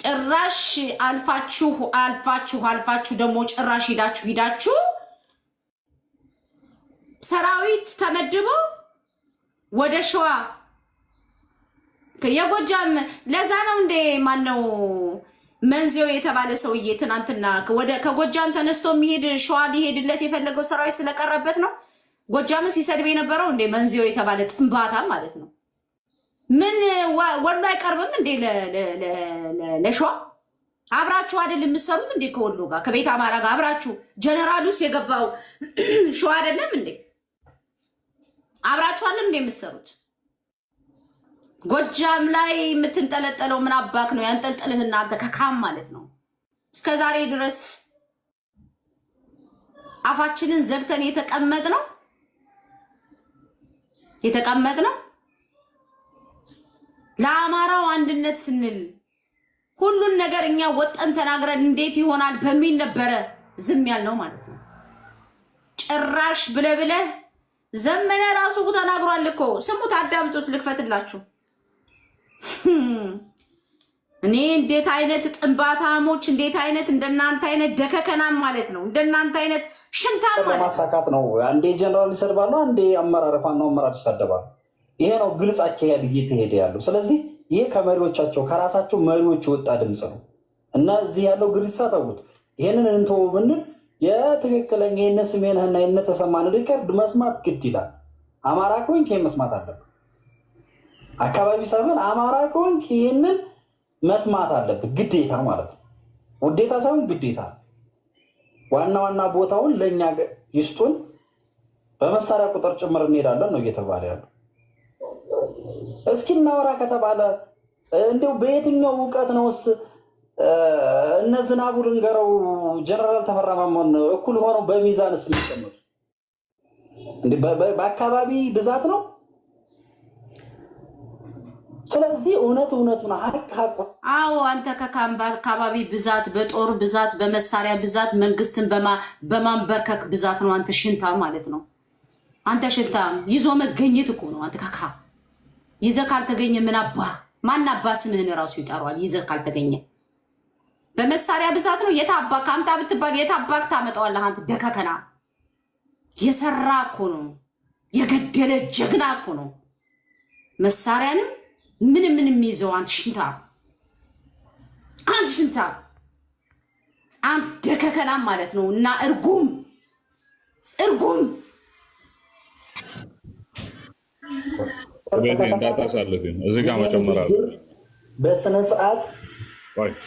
ጭራሽ አልፋችሁ ደግሞ ጭራሽ ሂዳችሁ ሰራዊት ተመድቦ ወደ ሸዋ የጎጃም ለዛ ነው እንደ ማነው መንዚዮ የተባለ ሰውዬ ትናንትና ከጎጃም ተነስቶ የሚሄድ ሸዋ ሊሄድለት የፈለገው ሰራዊት ስለቀረበት ነው ጎጃም ሲሰድብ የነበረው እንደ መንዚዮ የተባለ ጥንባታ ማለት ነው። ምን ወሎ አይቀርብም እንዴ ለሸዋ አብራችሁ አይደል የምትሰሩት እንዴ? ከወሎ ጋር ከቤት አማራ ጋር አብራችሁ ጀነራሉስ የገባው ሸዋ አይደለም እንዴ? አብራችሁ አይደል እንዴ የምትሰሩት? ጎጃም ላይ የምትንጠለጠለው ምን አባክ ነው? ያንጠልጥልህና አንተ ከካም ማለት ነው። እስከዛሬ ድረስ አፋችንን ዘግተን የተቀመጥ ነው ለአማራው አንድነት ስንል ሁሉን ነገር እኛ ወጠን ተናግረን እንዴት ይሆናል በሚል ነበረ ዝም ያልነው ማለት ነው። ጭራሽ ብለህ ዘመነ ራሱ ተናግሯል እኮ ስሙት፣ አዳምጡት፣ ልክፈትላችሁ። እኔ እንዴት አይነት ጥንባታሞች እንዴት አይነት እንደናንተ አይነት ደከከናም ማለት ነው እንደናንተ አይነት ሽንታም ማለት ማሳካት ነው። አንዴ ጀነራል ይሰድባሉ፣ አንዴ አመራር ፋኖ አመራር ይሰደባሉ። ይሄ ነው ግልጽ አካሄድ እየተሄደ ያለው። ስለዚህ ይሄ ከመሪዎቻቸው ከራሳቸው መሪዎች የወጣ ድምፅ ነው እና እዚህ ያለው ግልጽ ተውት። ይሄንን እንተው ብንል የትክክለኛ የነ ስሜንህና የነ ተሰማን ሪከርድ መስማት ግድ ይላል። አማራ ከሆንክ ይሄን መስማት አለብህ። አካባቢ ሳይሆን አማራ ከሆንክ ይሄንን መስማት አለብህ፣ ግዴታ ማለት ነው። ውዴታ ሳይሆን ግዴታ። ዋና ቦታውን ለእኛ ይስጡን፣ በመሳሪያ ቁጥር ጭምር እንሄዳለን ነው እየተባለ ያለው። እስኪ እናወራ ከተባለ እንደው በየትኛው እውቀት ነውስ እነ ዝናቡ ልንገረው ጀነራል ተፈራ ማሞን እኩል ሆነው በሚዛንስ የሚቀመጡት? በአካባቢ ብዛት ነው። ስለዚህ እውነቱን ሀቅ አዎ፣ አንተ ከአካባቢ ብዛት፣ በጦር ብዛት፣ በመሳሪያ ብዛት፣ መንግስትን በማንበርከክ ብዛት ነው አንተ ሽንታ ማለት ነው። አንተ ሽንታ ይዞ መገኘት እኮ ነው። አንተ ካካ ይዘህ ካልተገኘ ምን ማን አባ ስምህን ራሱ ይጠራዋል? ይዘህ ካልተገኘ በመሳሪያ ብዛት ነው። የታባ ካምታ ብትባል የታባክ ታመጣዋለህ? አንተ ደከከና የሰራ እኮ ነው የገደለ ጀግና እኮ ነው። መሳሪያንም ምንም የሚይዘው አንተ ሽንታ፣ አንተ ደከከና ማለት ነው። እና እርጉም እንዳታሳልፊኝ እዚህ ጋር መጨመር አለ። በስነ ስርዓት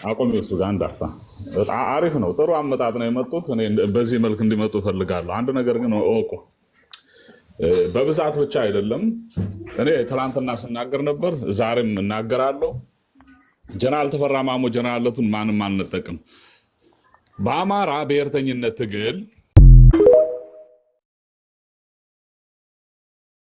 አቆሚ። እሱ ጋር እንዳታ አሪፍ ነው። ጥሩ አመጣጥ ነው የመጡት። እኔ በዚህ መልክ እንዲመጡ እፈልጋለሁ። አንድ ነገር ግን እወቁ፣ በብዛት ብቻ አይደለም። እኔ ትናንትና ስናገር ነበር፣ ዛሬም እናገራለሁ። ጀነራል ተፈራ ማሞ ጀነራልነቱን ማንም አንጠቅም። በአማራ ብሔርተኝነት ትግል